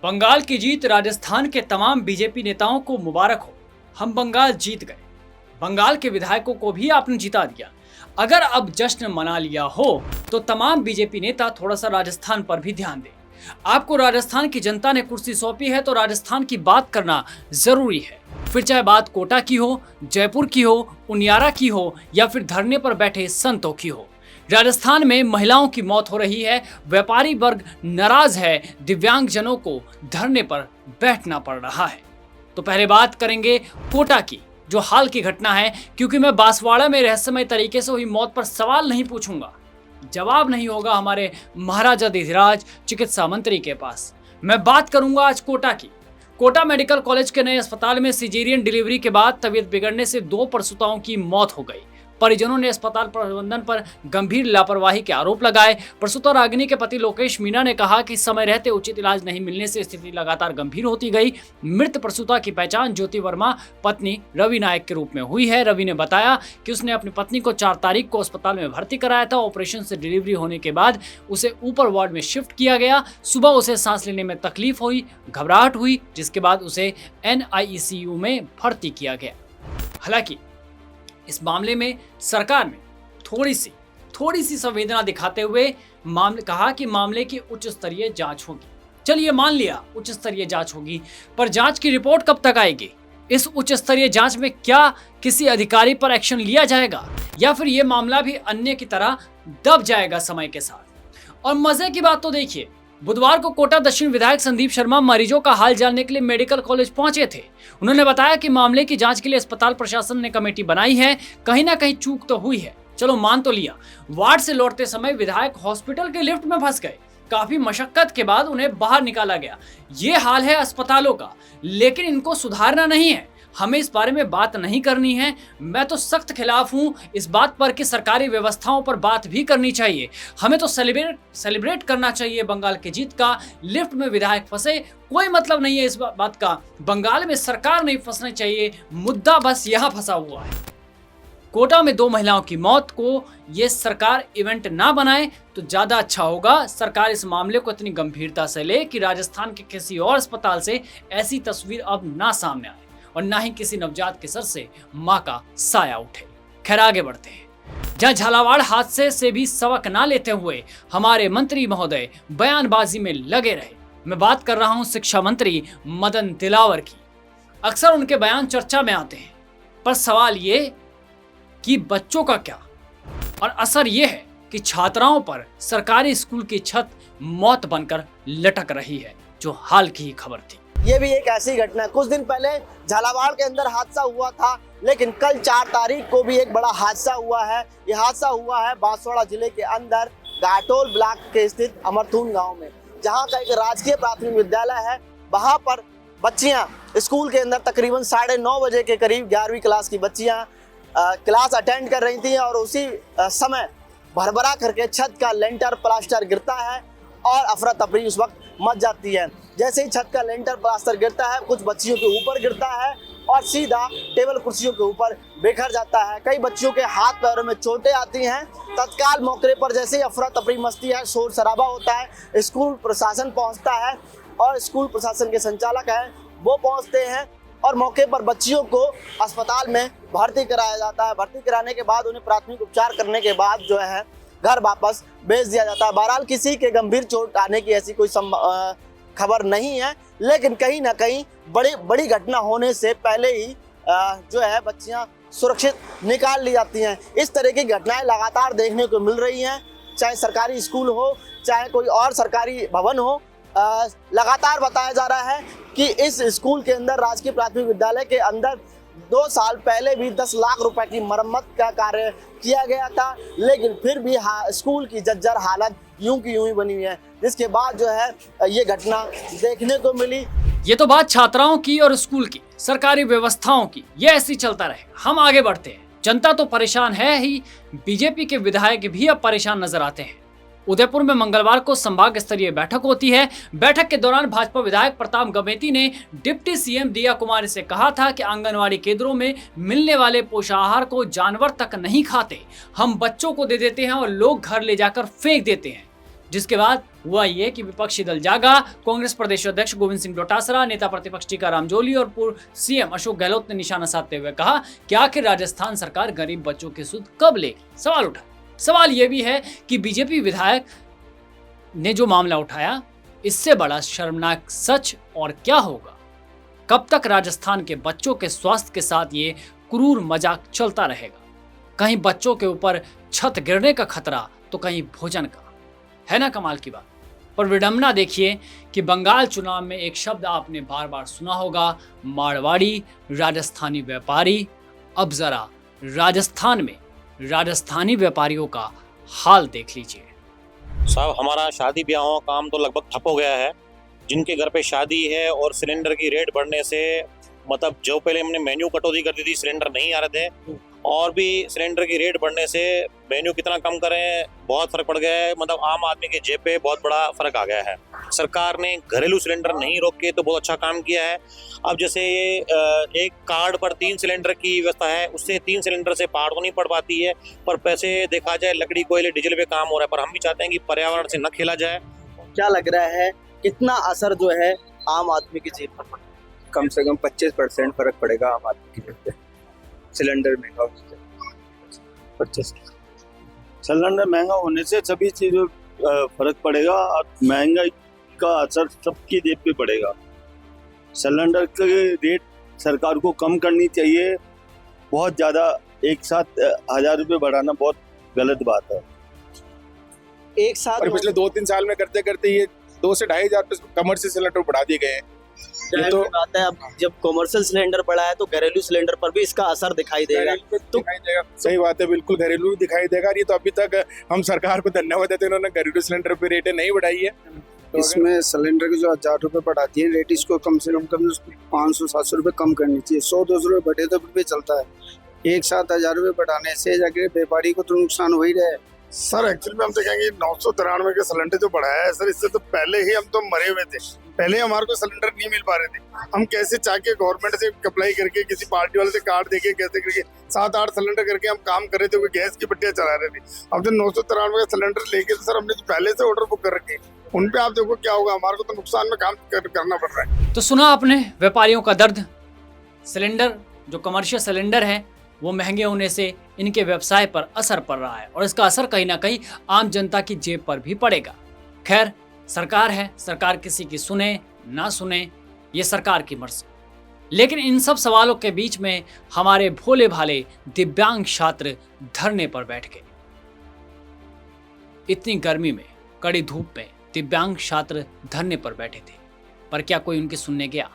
बंगाल की जीत राजस्थान के तमाम बीजेपी नेताओं को मुबारक हो। हम बंगाल जीत गए। बंगाल के विधायकों को भी आपने जिता दिया। अगर अब जश्न मना लिया हो तो तमाम बीजेपी नेता थोड़ा सा राजस्थान पर भी ध्यान दें। आपको राजस्थान की जनता ने कुर्सी सौंपी है तो राजस्थान की बात करना जरूरी है। फिर चाहे बात कोटा की हो, जयपुर की हो, उनियारा की हो या फिर धरने पर बैठे संतों की हो। राजस्थान में महिलाओं की मौत हो रही है, व्यापारी वर्ग नाराज है, दिव्यांगजनों को धरने पर बैठना पड़ रहा है। तो पहले बात करेंगे कोटा की, जो हाल की घटना है, क्योंकि मैं बांसवाड़ा में रहस्यमय तरीके से हुई मौत पर सवाल नहीं पूछूंगा। जवाब नहीं होगा हमारे महाराजा धीराज चिकित्सा मंत्री के पास। मैं बात करूंगा आज कोटा की। कोटा मेडिकल कॉलेज के नए अस्पताल में सिजेरियन डिलीवरी के बाद तबीयत बिगड़ने से 2 प्रसूताओं की मौत हो गई। परिजनों ने अस्पताल प्रबंधन पर गंभीर लापरवाही के आरोप लगाए। प्रसूता रागिनी के पति लोकेश मीणा ने कहा कि समय रहते उचित इलाज नहीं मिलने से स्थिति लगातार गंभीर होती गई। मृत प्रसूता की पहचान ज्योति वर्मा पत्नी रवि नायक के रूप में हुई है। रवि ने बताया कि उसने अपनी पत्नी को 4 तारीख को अस्पताल में भर्ती कराया था। ऑपरेशन से डिलीवरी होने के बाद उसे ऊपर वार्ड में शिफ्ट किया गया। सुबह उसे सांस लेने में तकलीफ हुई, घबराहट हुई, जिसके बाद उसे NICU में भर्ती किया गया। हालांकि इस मामले में सरकार ने थोड़ी सी संवेदना दिखाते हुए कहा कि मामले की उच्च स्तरीय जांच होगी। चलिए मान लिया उच्च स्तरीय जांच होगी, पर जांच की रिपोर्ट कब तक आएगी? इस उच्च स्तरीय जांच में क्या किसी अधिकारी पर एक्शन लिया जाएगा या फिर यह मामला भी अन्य की तरह दब जाएगा समय के साथ? और मजे की बात तो देखिए, बुधवार को कोटा दक्षिण विधायक संदीप शर्मा मरीजों का हाल जानने के लिए मेडिकल कॉलेज पहुंचे थे। उन्होंने बताया कि मामले की जांच के लिए अस्पताल प्रशासन ने कमेटी बनाई है। कहीं ना कहीं चूक तो हुई है, चलो मान तो लिया। वार्ड से लौटते समय विधायक हॉस्पिटल के लिफ्ट में फंस गए। काफी मशक्कत के बाद उन्हें बाहर निकाला गया। ये हाल है अस्पतालों का, लेकिन इनको सुधारना नहीं है। हमें इस बारे में बात नहीं करनी है। मैं तो सख्त खिलाफ हूं इस बात पर कि सरकारी व्यवस्थाओं पर बात भी करनी चाहिए। हमें तो सेलिब्रेट करना चाहिए बंगाल की जीत का। लिफ्ट में विधायक फंसे, कोई मतलब नहीं है इस बात का। बंगाल में सरकार नहीं फंसनी चाहिए, मुद्दा बस यहां फंसा हुआ है। कोटा में 2 महिलाओं की मौत को ये सरकार इवेंट ना बनाए तो ज्यादा अच्छा होगा। सरकार इस मामले को इतनी गंभीरता से ले कि राजस्थान के किसी और अस्पताल से ऐसी तस्वीर अब ना सामने आए और ना ही किसी नवजात के सर से मां का साया उठे। खैर आगे बढ़ते हैं। जहां झालावाड़ हादसे से भी सबक ना लेते हुए हमारे मंत्री महोदय बयानबाजी में लगे रहे। मैं बात कर रहा हूं शिक्षा मंत्री मदन दिलावर की। अक्सर उनके बयान चर्चा में आते हैं, पर सवाल ये कि बच्चों का क्या? और असर ये है कि छात्राओं पर सरकारी स्कूल की छत मौत बनकर लटक रही है, जो हाल की ही खबर थी। ये भी एक ऐसी घटना है। कुछ दिन पहले झालावाड़ के अंदर हादसा हुआ था, लेकिन कल 4 तारीख को भी एक बड़ा हादसा हुआ है। ये हादसा हुआ है बांसवाड़ा जिले के अंदर घाटोल ब्लॉक के स्थित अमरथून गांव में, जहां का एक राजकीय प्राथमिक विद्यालय है। वहां पर बच्चियां स्कूल के अंदर तकरीबन 9:30 बजे के करीब 11वीं क्लास की बच्चियां क्लास अटेंड कर रही थी और उसी समय भरभरा करके छत का लेंटर प्लास्टर गिरता है और अफरा तफरी उस वक्त मच जाती है। जैसे ही छत का लेंटर प्लास्टर गिरता है, कुछ बच्चियों के ऊपर गिरता है और सीधा टेबल कुर्सियों के ऊपर बिखर जाता है। कई बच्चियों के हाथ पैरों में चोटें आती हैं। तत्काल मौके पर जैसे ही अफरा तफरी मचती है, शोर शराबा होता है, स्कूल प्रशासन पहुंचता है और स्कूल प्रशासन के संचालक हैं वो पहुंचते हैं और मौके पर बच्चियों को अस्पताल में भर्ती कराया जाता है। भर्ती कराने के बाद उन्हें प्राथमिक उपचार करने के बाद जो है घर वापस भेज दिया जाता है। बहरहाल किसी के गंभीर चोट आने की ऐसी कोई खबर नहीं है, लेकिन कहीं ना कहीं बड़ी घटना होने से पहले ही जो है बच्चियां सुरक्षित निकाल ली जाती हैं। इस तरह की घटनाएं लगातार देखने को मिल रही हैं, चाहे सरकारी स्कूल हो, चाहे कोई और सरकारी भवन हो। लगातार बताया जा रहा है कि इस स्कूल के अंदर, राजकीय प्राथमिक विद्यालय के अंदर 2 साल पहले भी 10 लाख रुपए की मरम्मत का कार्य किया गया था, लेकिन फिर भी स्कूल की जर्जर हालत यूं की यूं ही बनी हुई है, जिसके बाद जो है ये घटना देखने को मिली। ये तो बात छात्राओं की और स्कूल की, सरकारी व्यवस्थाओं की, ये ऐसी चलता रहेगा। हम आगे बढ़ते हैं। जनता तो परेशान है ही, बीजेपी के विधायक भी अब परेशान नजर आते हैं। उदयपुर में मंगलवार को संभाग स्तरीय बैठक होती है। बैठक के दौरान भाजपा विधायक प्रताप गमेती ने डिप्टी सीएम दिया कुमारी से कहा था कि आंगनवाड़ी केंद्रों में मिलने वाले पोषाहार को जानवर तक नहीं खाते, हम बच्चों को दे देते हैं और लोग घर ले जाकर फेंक देते हैं। जिसके बाद हुआ ये कि विपक्षी दल जागा, कांग्रेस प्रदेश अध्यक्ष गोविंद सिंह डोटासरा, नेता प्रतिपक्ष टीकाराम जोली और पूर्व सीएम अशोक गहलोत ने निशाना साधते हुए कहा कि आखिर राजस्थान सरकार गरीब बच्चों की सुध कब लेगी। सवाल उठा। सवाल यह भी है कि बीजेपी विधायक ने जो मामला उठाया, इससे बड़ा शर्मनाक सच और क्या होगा? कब तक राजस्थान के बच्चों के स्वास्थ्य के साथ ये क्रूर मजाक चलता रहेगा? कहीं बच्चों के ऊपर छत गिरने का खतरा तो कहीं भोजन का। है ना कमाल की बात। पर विडंबना देखिए कि बंगाल चुनाव में एक शब्द आपने बार बार सुना होगा, मारवाड़ी, राजस्थानी व्यापारी। अब जरा राजस्थान में राजस्थानी व्यापारियों का हाल देख लीजिए। साहब, हमारा शादी ब्याहों का काम तो लगभग ठप हो गया है। जिनके घर पे शादी है और सिलेंडर की रेट बढ़ने से, मतलब जो पहले हमने मेन्यू कटौती कर दी थी, सिलेंडर नहीं आ रहे थे, और भी सिलेंडर की रेट बढ़ने से मेन्यू कितना कम करें, बहुत फर्क पड़ गया है। मतलब आम आदमी के जेब पे बहुत बड़ा फर्क आ गया है। सरकार ने घरेलू सिलेंडर नहीं रोके तो बहुत अच्छा काम किया है। अब जैसे ये एक कार्ड पर 3 सिलेंडर की व्यवस्था है, उससे 3 सिलेंडर से पार तो नहीं पड़ पाती है, पर पैसे देखा जाए लकड़ी कोयले डीजल पे काम हो रहा है। पर हम भी चाहते हैं कि पर्यावरण से न खेला जाए। क्या लग रहा है कितना असर जो है आम आदमी की जेब पर? कम से कम 25% फर्क पड़ेगा आम आदमी की जेब पे। सिलेंडर महंगा 25 सिलेंडर महंगा होने से सभी चीजों फर्क पड़ेगा और महंगाई का असर सबकी जेब पे पड़ेगा। सिलेंडर के रेट सरकार को कम करनी चाहिए। बहुत ज़्यादा एक साथ 1000 रुपये बढ़ाना बहुत गलत बात है। एक साथ और पिछले 2-3 साल में करते करते ये 2 से 2500 रुपये कमर्शियल सिलेंडर बढ़ा दिए गए हैं। ये तो बात है, अब जब कमर्शियल सिलेंडर बढ़ा है तो घरेलू सिलेंडर पर भी इसका असर दिखाई देगा। तो दिखाई देगा, सही बात है, बिल्कुल घरेलू दिखाई देगा। ये तो अभी तक हम सरकार को धन्यवाद देते हैं, उन्होंने घरेलू सिलेंडर पे रेटें नहीं बढ़ाई है। तो इसमें सिलेंडर के जो 1000 रुपये बढ़ाती है रेट, इसको कम से कम 500-700 रुपये कम करनी चाहिए। 100-200 रुपये बढ़े तो फिर भी चलता है। एक साथ 1000 रुपये बढ़ाने से जाके व्यापारी को तो नुकसान हो ही रहा है। सर एक्चुअली में हम तो कहेंगे 993 का सिलेंडर जो बढ़ाया है सर, इससे तो पहले ही हम तो मरे हुए थे। पहले हमारे को सिलेंडर नहीं मिल पा रहे थे। हम कैसे चाह के गवर्नमेंट से अप्लाई करके, किसी पार्टी वाले से कार्ड देके, कैसे करके 7-8 सिलेंडर करके हम काम कर रहे थे, कोई गैस की पट्टियां चला रहे थे। अब जो 993 का सिलेंडर लेके तो सर हमने तो पहले से ऑर्डर बुक कर रखे, उन पे आप देखो क्या होगा, हमारे को तो नुकसान में काम करना पड़ रहा है। तो सुना आपने व्यापारियों का दर्द। सिलेंडर जो कमर्शियल सिलेंडर है वो महंगे होने से इनके व्यवसाय पर असर पड़ रहा है और इसका असर कहीं ना कहीं आम जनता की जेब पर भी पड़ेगा। खैर, सरकार है, सरकार किसी की सुने ना सुने ये सरकार की मर्जी। लेकिन इन सब सवालों के बीच में हमारे भोले भाले दिव्यांग छात्र धरने पर बैठ गए। इतनी गर्मी में, कड़ी धूप में दिव्यांग छात्र धरने पर बैठे थे, पर क्या कोई उनकी सुनने गया?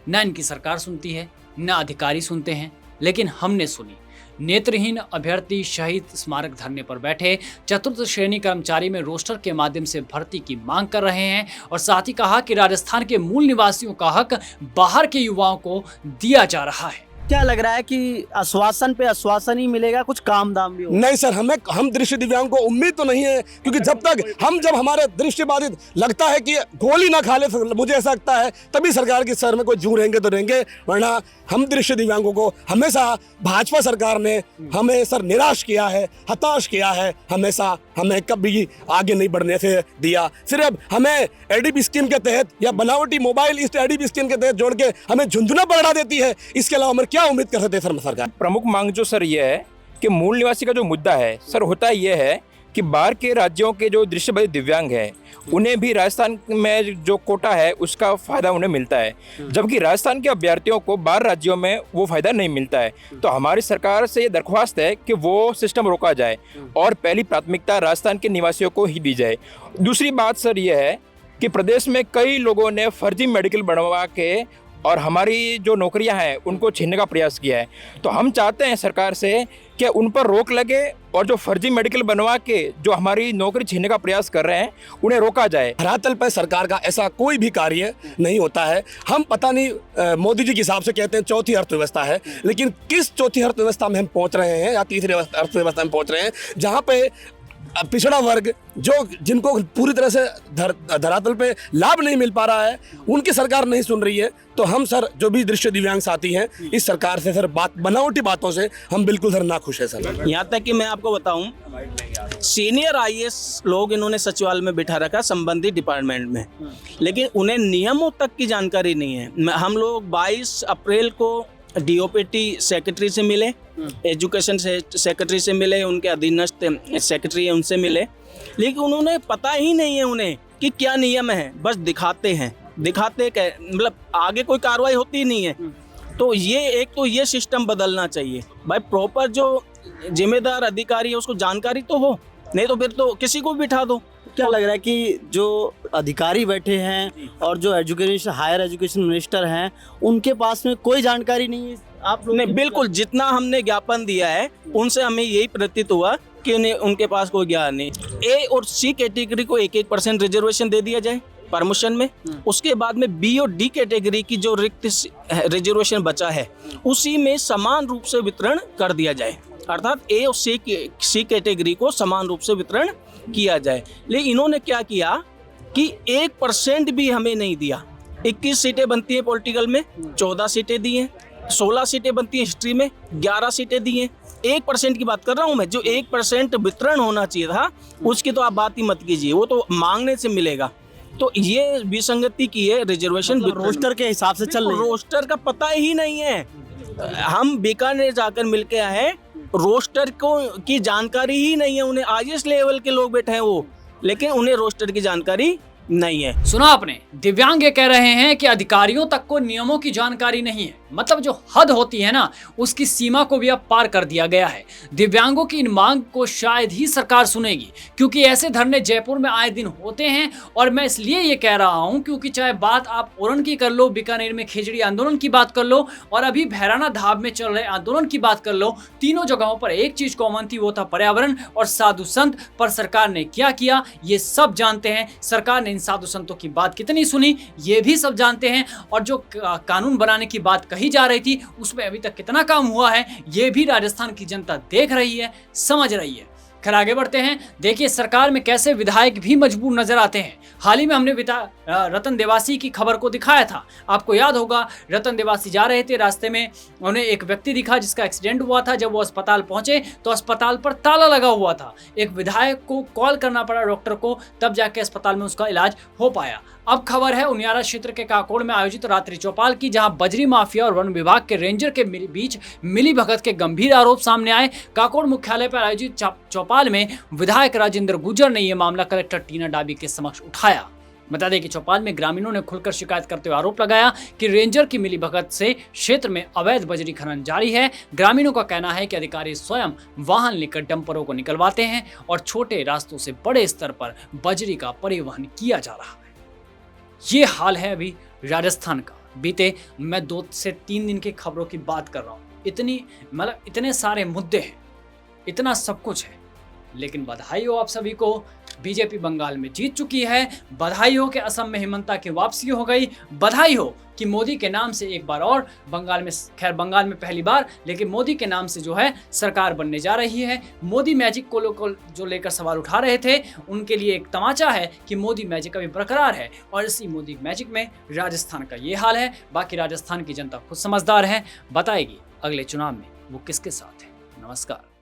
ना इनकी सरकार सुनती है, ना अधिकारी सुनते हैं। लेकिन हमने सुनी। नेत्रहीन अभ्यर्थी शहीद स्मारक धरने पर बैठे चतुर्थ श्रेणी कर्मचारी में रोस्टर के माध्यम से भर्ती की मांग कर रहे हैं और साथ ही कहा कि राजस्थान के मूल निवासियों का हक बाहर के युवाओं को दिया जा रहा है। क्या लग रहा है कि आश्वासन पे आश्वासन ही मिलेगा, कुछ काम दाम भी होगा? नहीं सर, हम दृष्टि दिव्यांग को उम्मीद तो नहीं है, क्योंकि जब हमारे दृष्टि बाधित लगता है कि गोली ना खा ले, मुझे ऐसा लगता है तभी सरकार के सर में कोई जू रहेंगे तो रहेंगे, वरना हम दृष्टि दिव्यांगों को हमेशा भाजपा सरकार ने हमें सर निराश किया है, हताश किया है, हमेशा हमें कभी आगे नहीं बढ़ने से दिया। सिर्फ हमें एडीबी स्कीम के तहत या बनावटी मोबाइल इस एडीबी स्कीम के तहत जोड़ के हमें झुंझुना पकड़ा देती है। इसके अलावा हमें क्या उम्मीद कर सकते हैं सर सरकार? प्रमुख मांग जो सर ये है कि मूल निवासी का जो मुद्दा है सर, होता ये है कि बाहर के राज्यों के जो दृष्टिबाधित दिव्यांग हैं उन्हें भी राजस्थान में जो कोटा है उसका फायदा उन्हें मिलता है, जबकि राजस्थान के अभ्यर्थियों को बाहर राज्यों में वो फायदा नहीं मिलता है। तो हमारी सरकार से ये दरख्वास्त है कि वो सिस्टम रोका जाए और पहली प्राथमिकता राजस्थान के निवासियों को ही दी जाए। दूसरी बात सर ये है कि प्रदेश में कई लोगों ने फर्जी मेडिकल बनवा के और हमारी जो नौकरियां हैं उनको छीनने का प्रयास किया है। तो हम चाहते हैं सरकार से कि उन पर रोक लगे और जो फर्जी मेडिकल बनवा के जो हमारी नौकरी छीनने का प्रयास कर रहे हैं उन्हें रोका जाए। धरातल पर सरकार का ऐसा कोई भी कार्य नहीं होता है। हम पता नहीं मोदी जी के हिसाब से कहते हैं चौथी अर्थव्यवस्था है, लेकिन किस चौथी अर्थव्यवस्था में हम पहुंच रहे हैं या तीसरी अर्थव्यवस्था में पहुंच रहे हैं, जहां पे पिछड़ा वर्ग जो जिनको पूरी तरह से धरातल पे लाभ नहीं मिल पा रहा है, उनकी सरकार नहीं सुन रही है। तो हम सर जो भी दृष्टि दिव्यांग साथी हैं, इस सरकार से सर बनावटी बातों से हम बिल्कुल सर नाखुश है सर। यहाँ तक कि मैं आपको बताऊं, सीनियर आईएएस लोग इन्होंने सचिवालय में बिठा रखा संबंधित डिपार्टमेंट में, लेकिन उन्हें नियमों तक की जानकारी नहीं है। हम लोग 22 अप्रैल को डीओपीटी सेक्रेटरी से मिले, एजुकेशन सेक्रेटरी से मिले, उनके अधीनस्थ सेक्रेटरी है उनसे मिले, लेकिन उन्होंने पता ही नहीं है उन्हें कि क्या नियम है। बस दिखाते मतलब आगे कोई कार्रवाई होती नहीं है। तो ये सिस्टम बदलना चाहिए भाई। प्रॉपर जो जिम्मेदार अधिकारी है उसको जानकारी तो हो, नहीं तो फिर तो किसी को बिठा दो। क्या लग रहा है कि जो अधिकारी बैठे हैं और जो हायर एजुकेशन मिनिस्टर हैं, उनके पास में कोई जानकारी नहीं है आप लोग? नहीं, बिल्कुल। जितना हमने ज्ञापन दिया है उनसे हमें यही प्रतीत हुआ कि उनके पास कोई ज्ञान नहीं। ए और सी कैटेगरी को 1% रिजर्वेशन दे दिया जाए प्रमोशन में, उसके बाद में बी और डी कैटेगरी की जो रिक्त रिजर्वेशन बचा है उसी में समान रूप से वितरण कर दिया जाए, अर्थात ए और सी कैटेगरी को समान रूप से वितरण किया जाए। लेकिन इन्होंने क्या किया कि 1% भी हमें नहीं दिया। 21 सीटें बनती हैं पॉलिटिकल में, 14 सीटें दी हैं, 16 सीटें बनती हैं हिस्ट्री में, 11 सीटें दी हैं। 1% की बात कर रहा हूं मैं, जो 1% वितरण होना चाहिए था उसकी तो आप बात ही मत कीजिए, वो तो मांगने से मिलेगा। तो ये विसंगति की है रिजर्वेशन रोस्टर के हिसाब से चल रही है। रोस्टर का पता ही नहीं है। हम बीकानेर जाकर मिलके आए, रोस्टर को की जानकारी ही नहीं है उन्हें। आईएएस लेवल के लोग बैठे हैं वो, लेकिन उन्हें रोस्टर की जानकारी नहीं है। सुना आपने, दिव्यांग ये कह रहे हैं कि अधिकारियों तक को नियमों की जानकारी नहीं है। मतलब जो हद होती है ना, उसकी सीमा को भी अब पार कर दिया गया है। दिव्यांगों की इन मांग को शायद ही सरकार सुनेगी, क्योंकि ऐसे धरने जयपुर में आए दिन होते हैं। और मैं इसलिए ये कह रहा हूं क्योंकि चाहे बात आप ओरन की कर लो, बीकानेर में खिचड़ी आंदोलन की बात कर लो, और अभी भैराना धाब में चल रहे आंदोलन की बात कर लो, तीनों जगहों पर एक चीज कॉमन थी, वो था पर्यावरण और साधु संत। पर सरकार ने क्या किया ये सब जानते हैं। सरकार ने इन साधु संतों की बात कितनी सुनी ये भी सब जानते हैं। और जो कानून बनाने की बात कही जा रही थी उसमें अभी तक कितना काम हुआ है ये भी राजस्थान की जनता देख रही है, समझ रही है। खैर आगे बढ़ते हैं। देखिए सरकार में कैसे विधायक भी मजबूर नजर आते हैं। हाल ही में हमने रतन देवासी की खबर को दिखाया था। आपको याद होगा, रतन देवासी जा रहे थे, रास्ते में उन्हें एक व्यक्ति दिखा जिसका एक्सीडेंट हुआ था। जब वो अस्पताल पहुंचे तो अस्पताल पर ताला लगा हुआ था। एक विधायक को कॉल करना पड़ा डॉक्टर को, तब जाके अस्पताल में उसका इलाज हो पाया। अब खबर है उनियारा क्षेत्र के काकोड़ में आयोजित रात्रि चौपाल की, जहां बजरी माफिया और वन विभाग के रेंजर के बीच मिलीभगत के गंभीर आरोप सामने आए। काकोड़ मुख्यालय पर आयोजित चौपाल में विधायक राजेंद्र गुर्जर ने यह मामला कलेक्टर टीना डाबी के समक्ष उठाया। बता दें कि चौपाल में ग्रामीणों ने खुलकर शिकायत करते हुए आरोप लगाया कि रेंजर की मिलीभगत से क्षेत्र में अवैध बजरी खनन जारी है। ग्रामीणों का कहना है कि अधिकारी स्वयं वाहन लेकर डंपरों को निकलवाते हैं और छोटे रास्तों से बड़े स्तर पर बजरी का परिवहन किया जा रहा है। ये हाल है अभी राजस्थान का। बीते मैं 2 से 3 दिन की खबरों की बात कर रहा हूँ। इतने सारे मुद्दे हैं, इतना सब कुछ है, लेकिन बधाई हो आप सभी को, बीजेपी बंगाल में जीत चुकी है। बधाई हो कि असम में हिमंता की वापसी हो गई। बधाई हो कि मोदी के नाम से एक बार और बंगाल में, खैर बंगाल में पहली बार, लेकिन मोदी के नाम से जो है सरकार बनने जा रही है। मोदी मैजिक को जो लेकर सवाल उठा रहे थे उनके लिए एक तमाचा है कि मोदी मैजिक अभी बरकरार है, और इसी मोदी मैजिक में राजस्थान का ये हाल है। बाकी राजस्थान की जनता खुद समझदार है, बताएगी अगले चुनाव में वो किसके साथ है। नमस्कार।